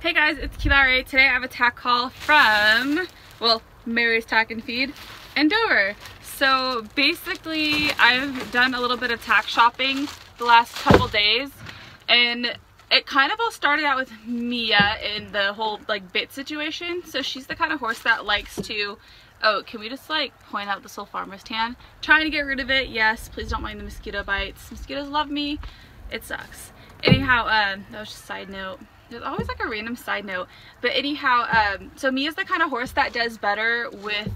Hey guys, it's Keelari. Today I have a tack haul from, well, Mary's Tack and Feed in Dover. So basically I've done a little bit of tack shopping the last couple days, and it kind of all started out with Mia in the whole like bit situation. So she's the kind of horse that likes to, oh, can we just like point out this whole farmer's tan? Trying to get rid of it, yes, please don't mind the mosquito bites. Mosquitoes love me, it sucks. Anyhow, that was just a side note. There's always like a random side note, but anyhow, so Mia's the kind of horse that does better with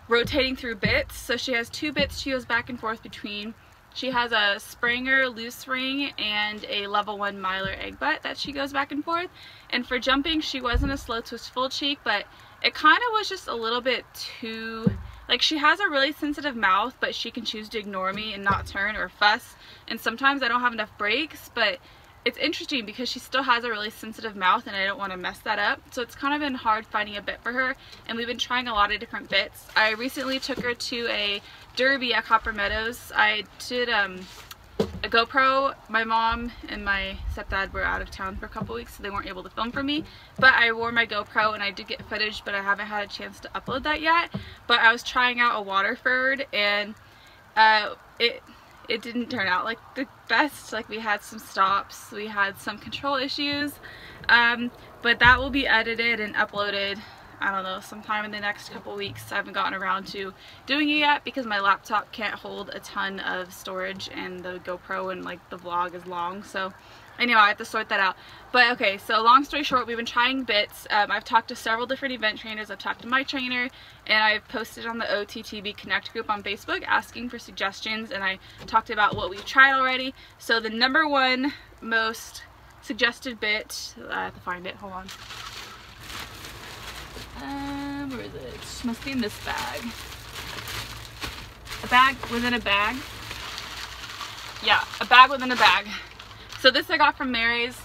rotating through bits. So she has two bits she goes back and forth between. She has a Springer loose ring and a level 1 miler egg butt that she goes back and forth. And for jumping, she wasn't a slow twist full cheek, but it kind of was just a little bit too, like, she has a really sensitive mouth, but she can choose to ignore me and not turn or fuss. And sometimes I don't have enough breaks, but it's interesting because she still has a really sensitive mouth and I don't want to mess that up. So it's kind of been hard finding a bit for her, and we've been trying a lot of different bits. I recently took her to a derby at Copper Meadows. I did a GoPro. My mom and my stepdad were out of town for a couple weeks, so they weren't able to film for me. But I wore my GoPro and I did get footage, but I haven't had a chance to upload that yet. But I was trying out a Waterford, and it didn't turn out like the best. Like, we had some stops, we had some control issues, but that will be edited and uploaded, I don't know, sometime in the next couple weeks. I haven't gotten around to doing it yet because my laptop can't hold a ton of storage and the GoPro and like the vlog is long, so anyway, I have to sort that out. But okay, so long story short, we've been trying bits. I've talked to several different event trainers. I've talked to my trainer, and I've posted on the OTTB Connect group on Facebook asking for suggestions, and I talked about what we've tried already. So the number one most suggested bit, I have to find it, hold on. Where is it? Must be in this bag. A bag within a bag? Yeah, a bag within a bag. So this I got from Mary's,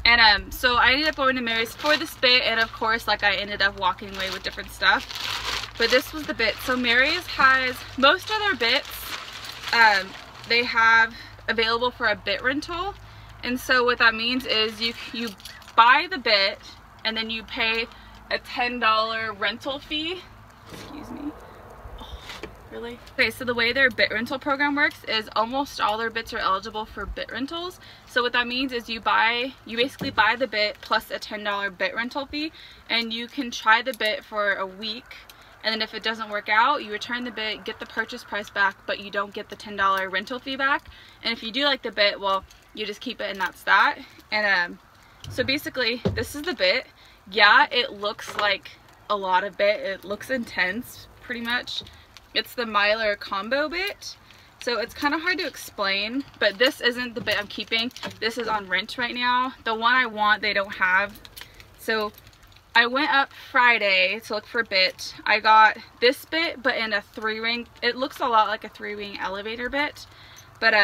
and so I ended up going to Mary's for this bit, and of course, like, I ended up walking away with different stuff. But this was the bit. So Mary's has most of their bits, they have available for a bit rental. And so what that means is you buy the bit and then you pay a $10 rental fee. Excuse me. Really? Okay, so the way their bit rental program works is almost all their bits are eligible for bit rentals. So what that means is you basically buy the bit plus a $10 bit rental fee, and you can try the bit for a week, and then if it doesn't work out, you return the bit, get the purchase price back, but you don't get the $10 rental fee back. And if you do like the bit, well, you just keep it and that's that. And so basically this is the bit. Yeah, it looks like a lot of bit. It looks intense pretty much. It's the miler combo bit, so it's kind of hard to explain, but this isn't the bit I'm keeping. This is on rent right now. The one I want, they don't have. So I went up Friday to look for a bit. I got this bit, but in a 3-ring. It looks a lot like a 3-ring elevator bit, but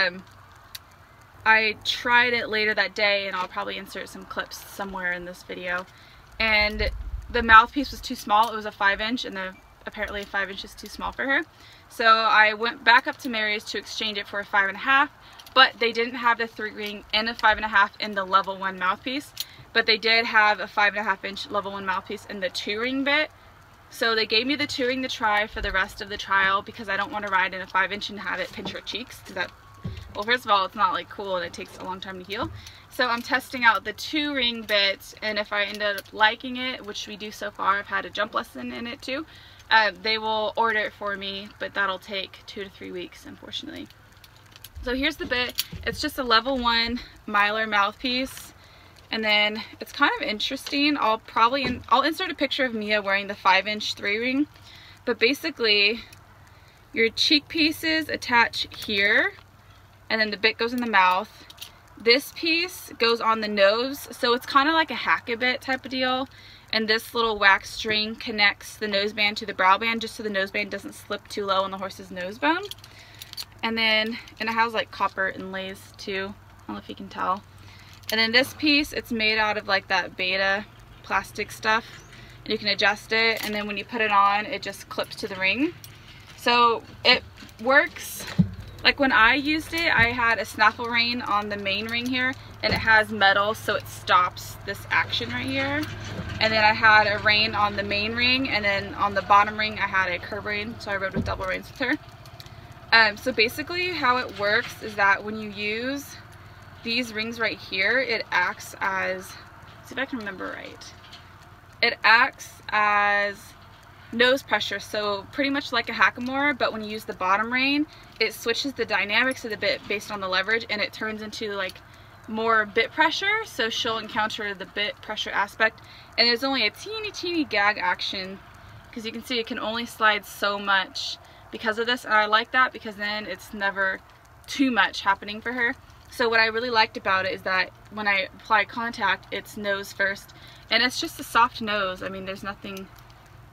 I tried it later that day, and I'll probably insert some clips somewhere in this video. And the mouthpiece was too small. It was a 5-inch, and apparently 5 inches is too small for her. So I went back up to Mary's to exchange it for a 5.5, but they didn't have the 3-ring and a 5.5 in the level 1 mouthpiece, but they did have a 5.5-inch level 1 mouthpiece in the 2-ring bit. So they gave me the 2-ring to try for the rest of the trial because I don't want to ride in a 5-inch and have it pinch her cheeks, because that, well, first of all, it's not like cool and it takes a long time to heal. So I'm testing out the 2-ring bit, and if I end up liking it, which we do so far, I've had a jump lesson in it too, they will order it for me, but that'll take 2 to 3 weeks, unfortunately. So here's the bit. It's just a level 1 miler mouthpiece, and then it's kind of interesting. I'll insert a picture of Mia wearing the 5-inch 3-ring, but basically your cheek pieces attach here, and then the bit goes in the mouth. This piece goes on the nose, so it's kind of like a hack-a bit type of deal. And this little wax string connects the noseband to the brow band, just so the noseband doesn't slip too low on the horse's nose bone. And it has like copper inlays too. I don't know if you can tell. And then this piece, it's made out of like that beta plastic stuff, and you can adjust it. And then when you put it on, it just clips to the ring. So it works Like when I used it, I had a Snapple rein on the main ring here, and it has metal so it stops this action right here. And then I had a rein on the main ring, and then on the bottom ring I had a curb rein, so I rode with double reins with her. So basically how it works is that when you use these rings right here, it acts as, see if I can remember right, it acts as nose pressure, so pretty much like a hackamore, but when you use the bottom rein, it switches the dynamics of the bit based on the leverage, and it turns into like more bit pressure, so she'll encounter the bit pressure aspect. And there's only a teeny gag action, because you can see it can only slide so much because of this, and I like that because then it's never too much happening for her. So what I really liked about it is that when I apply contact, it's nose first, and it's just a soft nose. I mean, there's nothing,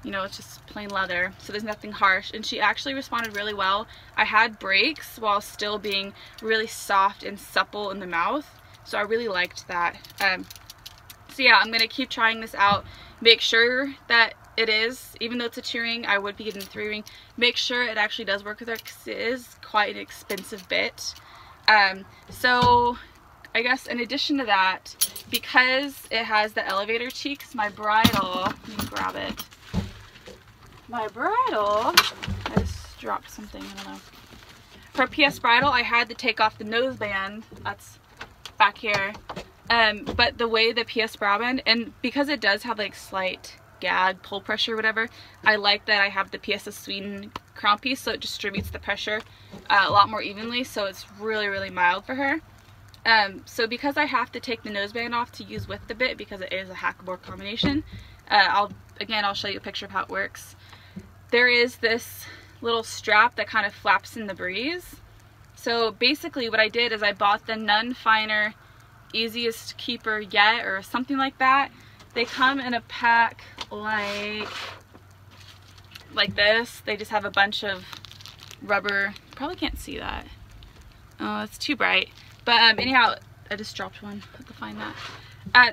you know, it's just plain leather, so there's nothing harsh, and she actually responded really well. I had breaks while still being really soft and supple in the mouth, so I really liked that. So yeah, I'm gonna keep trying this out, make sure that it is, even though it's a 2-ring, I would be getting the 3-ring, make sure it actually does work with her, because it is quite an expensive bit. So I guess in addition to that, because it has the elevator cheeks, my bridle, let me grab it. My bridle, I just dropped something, I don't know. For PS bridle, I had to take off the noseband, that's back here. But the way the PS bridle band, and because it does have like slight gag, pull pressure, whatever, I like that I have the PS of Sweden crown piece, so it distributes the pressure a lot more evenly, so it's really mild for her. So because I have to take the noseband off to use with the bit, because it is a hackamore combination, I'll show you a picture of how it works. There is this little strap that kind of flaps in the breeze. So basically what I did is I bought the None Finer Easiest Keeper Yet, or something like that. They come in a pack like this. They just have a bunch of rubber, probably can't see that. Oh, it's too bright. But anyhow, I just dropped one, have to find that.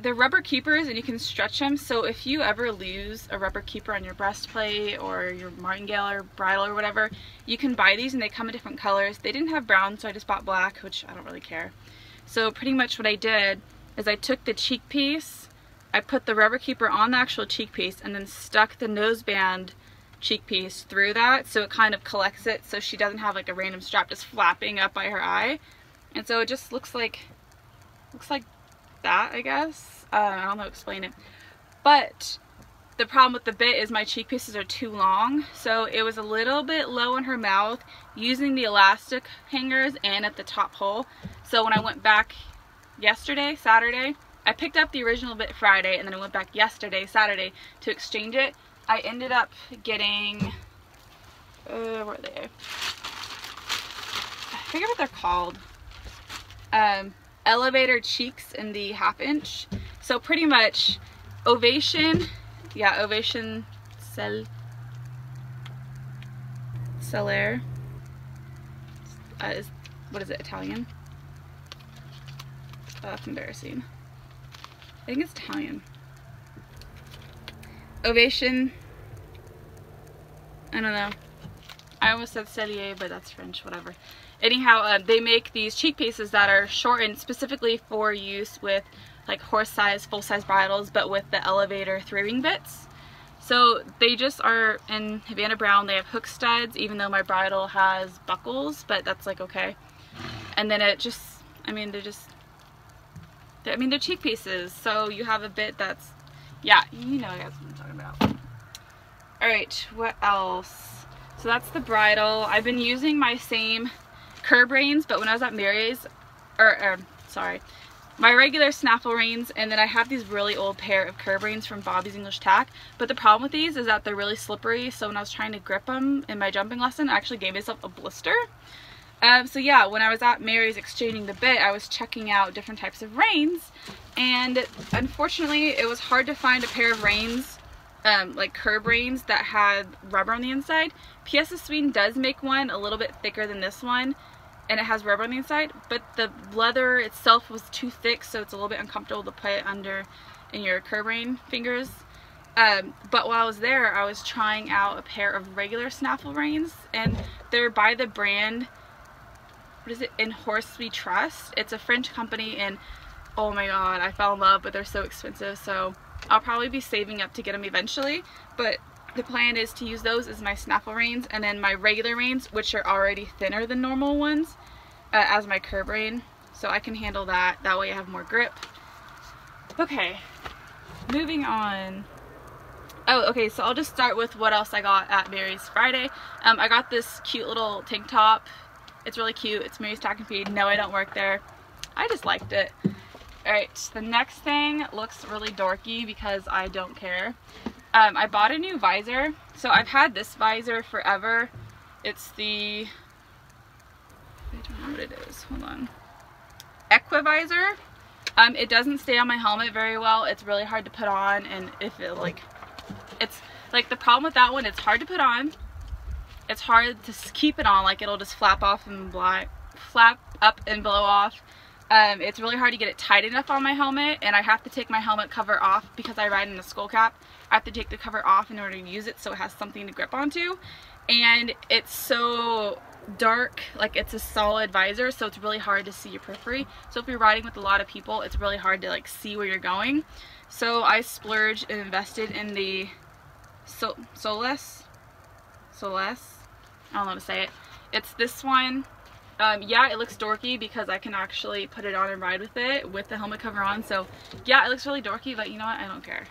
They're rubber keepers, and you can stretch them, so if you ever lose a rubber keeper on your breastplate or your martingale or bridle or whatever, you can buy these, and they come in different colors. They didn't have brown, so I just bought black, which I don't really care. So pretty much what I did is I took the cheek piece, I put the rubber keeper on the actual cheek piece, and then stuck the noseband cheek piece through that, so it kind of collects it, so she doesn't have like a random strap just flapping up by her eye. And so it just looks like that, I guess. I don't know how to explain it. But the problem with the bit is my cheek pieces are too long, so it was a little bit low in her mouth using the elastic hangers and at the top hole. So when I went back yesterday, Saturday, I picked up the original bit Friday, and then I went back yesterday, Saturday, to exchange it. I ended up getting, where are they? I forget what they're called. Elevator cheeks in the 1/2 inch. So pretty much Ovation, yeah, Ovation Cellaire is, what is it, Italian? Oh, that's embarrassing. I think it's Italian. Ovation, I don't know. I almost said Cellier, but that's French, whatever. Anyhow, they make these cheek pieces that are shortened specifically for use with like horse size, full size bridles, but with the elevator 3-ring bits. So they just are in Havana Brown. They have hook studs, even though my bridle has buckles, but that's like okay. And then it just, I mean, they're cheek pieces, so you have a bit that's, yeah, you know guys what I'm talking about. Alright, what else? So that's the bridle. I've been using my same curb reins, but when I was at Mary's, my regular Snapple reins, and then I have these really old pair of curb reins from Bobby's English Tack. But the problem with these is that they're really slippery, so when I was trying to grip them in my jumping lesson, I actually gave myself a blister. So yeah, when I was at Mary's exchanging the bit, I was checking out different types of reins, and unfortunately it was hard to find a pair of reins, like curb reins, that had rubber on the inside. PS of Sweden does make one a little bit thicker than this one, and it has rubber on the inside, but the leather itself was too thick, so it's a little bit uncomfortable to put under in your curb rein fingers. But while I was there, I was trying out a pair of regular Snapple reins, and they're by the brand what is it, In Horse We Trust. It's a French company, and oh my god, I fell in love, but they're so expensive, so I'll probably be saving up to get them eventually. But the plan is to use those as my Snapple reins, and then my regular reins, which are already thinner than normal ones, as my curb rein, so I can handle that. That way I have more grip. Okay, moving on. Oh, okay, so I'll just start with what else I got at Mary's Friday. I got this cute little tank top. It's really cute. It's Mary's Tack and Feed. No, I don't work there. I just liked it. Alright, the next thing looks really dorky because I don't care. I bought a new visor. So I've had this visor forever. It's the, I don't know what it is. Hold on. EQUULisvisor. It doesn't stay on my helmet very well. It's really hard to put on, and if it it's like the problem with that one, it's hard to put on. It's hard to keep it on, like it'll just flap off and flap up and blow off. It's really hard to get it tight enough on my helmet, and I have to take my helmet cover off because I ride in a skull cap. I have to take the cover off in order to use it so it has something to grip onto. And it's so dark, like it's a solid visor, so it's really hard to see your periphery. So if you're riding with a lot of people, it's really hard to like see where you're going. So I splurged and invested in the Solus. I don't know how to say it. It's this one. Yeah, it looks dorky because I can actually put it on and ride with it with the helmet cover on. So yeah, it looks really dorky, but you know what? I don't care.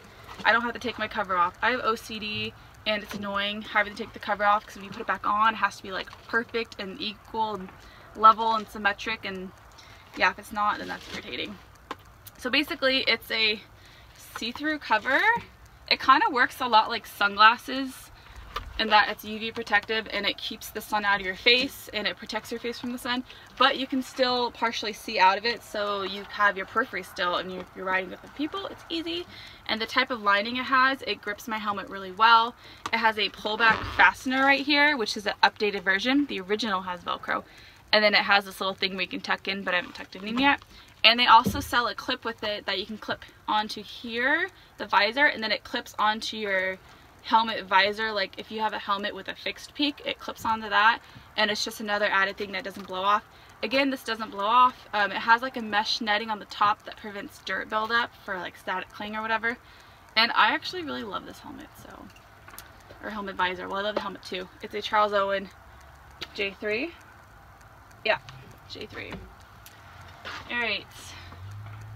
I don't have to take my cover off. I have OCD, and it's annoying having to take the cover off because when you put it back on, it has to be like perfect and equal and level and symmetric, and yeah, if it's not, then that's irritating. So basically, it's a see-through cover. It kind of works a lot like sunglasses in that it's UV protective and it keeps the sun out of your face and it protects your face from the sun, but you can still partially see out of it, so you have your periphery still, and you're riding with the people. It's easy, and the type of lining it has, it grips my helmet really well. It has a pullback fastener right here, which is an updated version. The original has Velcro, and then it has this little thing where you can tuck in, but I haven't tucked it in yet. And they also sell a clip with it that you can clip onto here, the visor, and then it clips onto your helmet visor. Like if you have a helmet with a fixed peak, it clips onto that, and it's just another added thing that doesn't blow off. Again, this doesn't blow off. It has like a mesh netting on the top that prevents dirt buildup for like static cling or whatever. And I actually really love this helmet, so, or helmet visor. Well, I love the helmet too. It's a Charles Owen J3. Yeah, J3. Alright.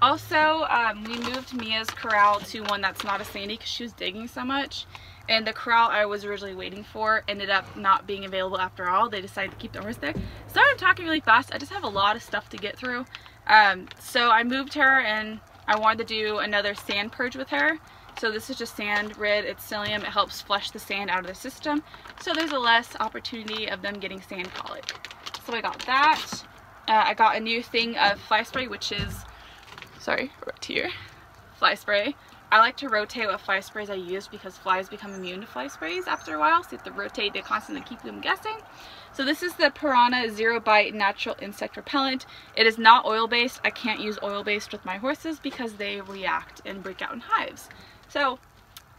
Also, we moved Mia's corral to one that's not a sandy because she was digging so much. And the corral I was originally waiting for ended up not being available after all. They decided to keep the horse there. Sorry I'm talking really fast. I just have a lot of stuff to get through. So I moved her, and I wanted to do another sand purge with her. So this is just sand rid. It's psyllium. It helps flush the sand out of the system, so there's a less opportunity of them getting sand colic. So I got that. I got a new thing of fly spray, which is, sorry, right here, fly spray. I like to rotate what fly sprays I use because flies become immune to fly sprays after a while, so you have to rotate to constantly keep them guessing. So this is the Piranha Zero Bite Natural Insect Repellent. It is not oil based. I can't use oil based with my horses because they react and break out in hives. So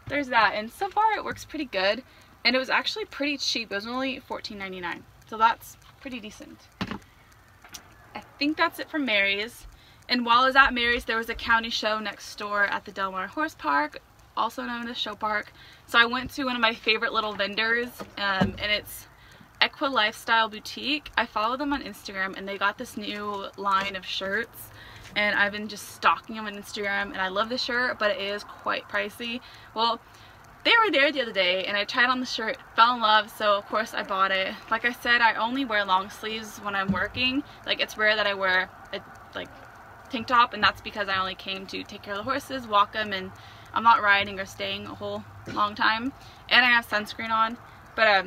there's that, and so far it works pretty good, and it was actually pretty cheap. It was only $14.99, so that's pretty decent. I think that's it from Mary's. And while I was at Mary's, there was a county show next door at the Del Mar Horse Park, also known as Show Park. So I went to one of my favorite little vendors, and it's EQUULifestyle Boutique. I follow them on Instagram, and they got this new line of shirts, and I've been just stalking them on Instagram, and I love the shirt, but it is quite pricey. Well, they were there the other day, and I tried on the shirt, fell in love, so of course I bought it. Like I said, I only wear long sleeves when I'm working. Like, it's rare that I wear a tank top, and that's because I only came to take care of the horses, walk them, and I'm not riding or staying a whole long time, and I have sunscreen on. But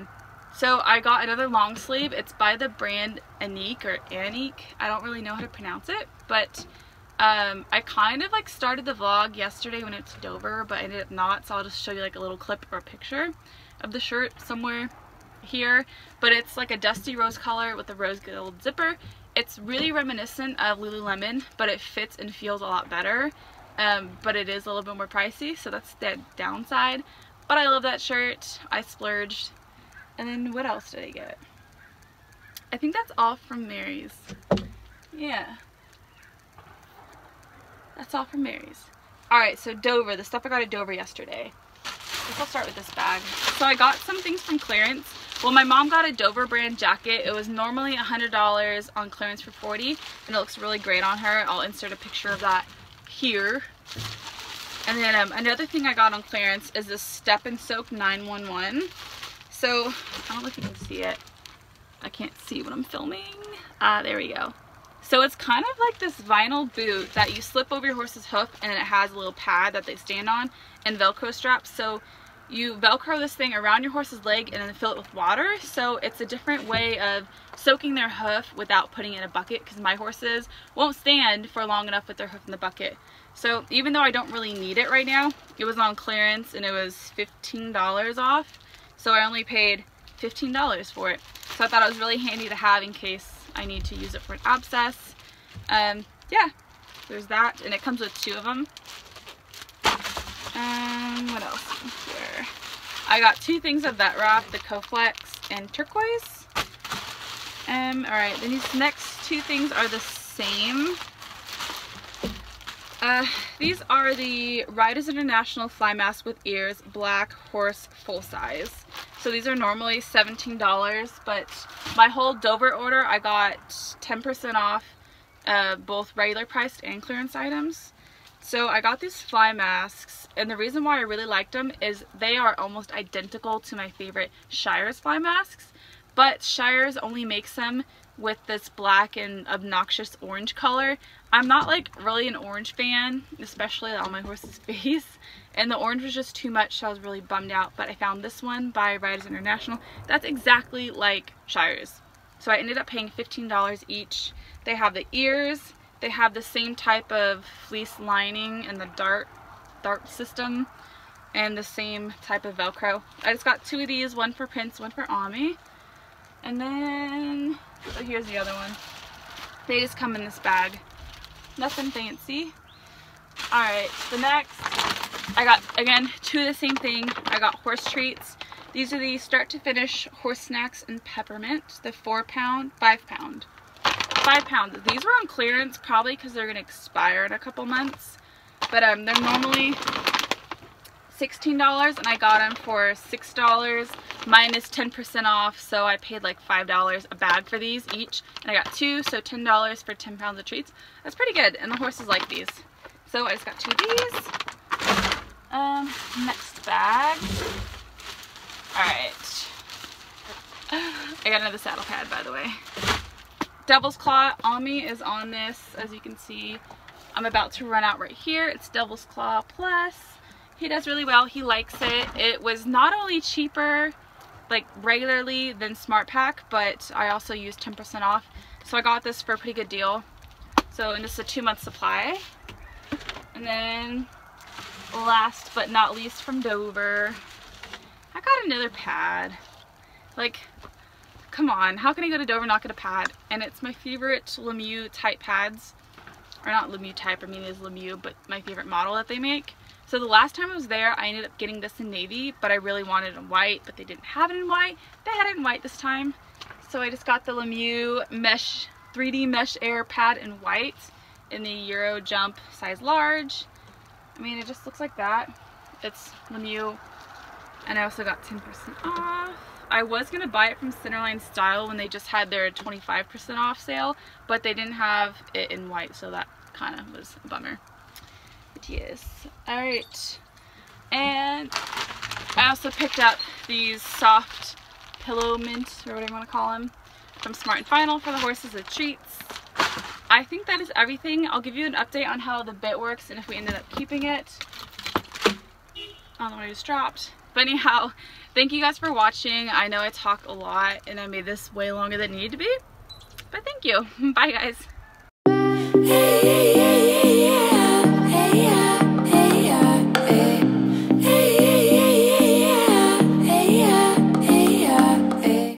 so I got another long sleeve. It's by the brand Anique or Anique. I don't really know how to pronounce it, but I kind of like started the vlog yesterday when it's Dover, but I ended up not, so I'll just show you like a little clip or a picture of the shirt somewhere here. But it's like a dusty rose color with a rose gold zipper. It's really reminiscent of Lululemon, but it fits and feels a lot better. But it is a little bit more pricey, so that's the downside. But I love that shirt. I splurged. And then what else did I get? I think that's all from Mary's. Yeah. That's all from Mary's. Alright, so Dover, the stuff I got at Dover yesterday. I guess I'll start with this bag. So I got some things from clearance. Well, my mom got a Dover brand jacket. It was normally $100 on clearance for $40, and it looks really great on her. I'll insert a picture of that here. And then another thing I got on clearance is this Step and Soak 911. So, I don't know if you can see it. I can't see what I'm filming. There we go. So it's kind of like this vinyl boot that you slip over your horse's hoof, and then it has a little pad that they stand on and Velcro straps. So you Velcro this thing around your horse's leg and then fill it with water. So it's a different way of soaking their hoof without putting it in a bucket, because my horses won't stand for long enough with their hoof in the bucket. So even though I don't really need it right now, it was on clearance and it was $15 off. So I only paid $15 for it. So I thought it was really handy to have in case I need to use it for an abscess. Yeah, there's that, and it comes with 2 of them. What else here? I got 2 things of that wrap, the Coflex and turquoise. Alright, then these next 2 things are the same. These are the Riders International Fly Mask with Ears, Black Horse Full Size. So these are normally $17, but my whole Dover order I got 10% off both regular priced and clearance items. So I got these fly masks, and the reason why I really liked them is they are almost identical to my favorite Shire's fly masks, but Shire's only makes them with this black and obnoxious orange color. I'm not like really an orange fan, especially on my horse's face, and the orange was just too much, so I was really bummed out. But I found this one by Riders International that's exactly like Shire's, so I ended up paying $15 each. They have the ears, they have the same type of fleece lining and the dart system, and the same type of Velcro. I just got 2 of these, one for Prince, one for Ami. And then, oh, here's the other one. They just come in this bag. Nothing fancy. Alright, the next, I got, again, 2 of the same thing. I got horse treats. These are the start to finish horse snacks and peppermint. The 4-pound, 5-pound. 5 pounds. These were on clearance, probably because they're going to expire in a couple months. But they're normally $16, and I got them for $6 minus 10% off, so I paid like $5 a bag for these each, and I got 2, so $10 for 10 pounds of treats. That's pretty good, and the horses like these. So I just got 2 of these. Next bag. Alright. I got another saddle pad, by the way. Devil's Claw. Ami is on this, as you can see. I'm about to run out right here. It's Devil's Claw Plus. He does really well. He likes it. It was not only cheaper, like regularly, than Smart Pack, but I also used 10% off. So I got this for a pretty good deal. So, and this is a 2-month supply. And then, last but not least from Dover, I got another pad. Like, come on, how can I go to Dover and not get a pad? And it's my favorite Lemieux type pads. Or not Lemieux type, I mean it is Lemieux, but my favorite model that they make. So the last time I was there, I ended up getting this in navy, but I really wanted it in white, but they didn't have it in white. They had it in white this time. So I just got the Lemieux mesh, 3D mesh air pad in white in the Euro Jump size large. I mean, it just looks like that. It's Lemieux. And I also got 10% off. I was going to buy it from Centerline Style when they just had their 25% off sale, but they didn't have it in white, so that kind of was a bummer. But yes. Alright. And I also picked up these soft pillow mint, or whatever you want to call them, from Smart & Final for the horses as treats. I think that is everything. I'll give you an update on how the bit works and if we ended up keeping it. I don't know what I just dropped. But anyhow, thank you guys for watching. I know I talk a lot and I made this way longer than it needed to be. But thank you. Bye guys.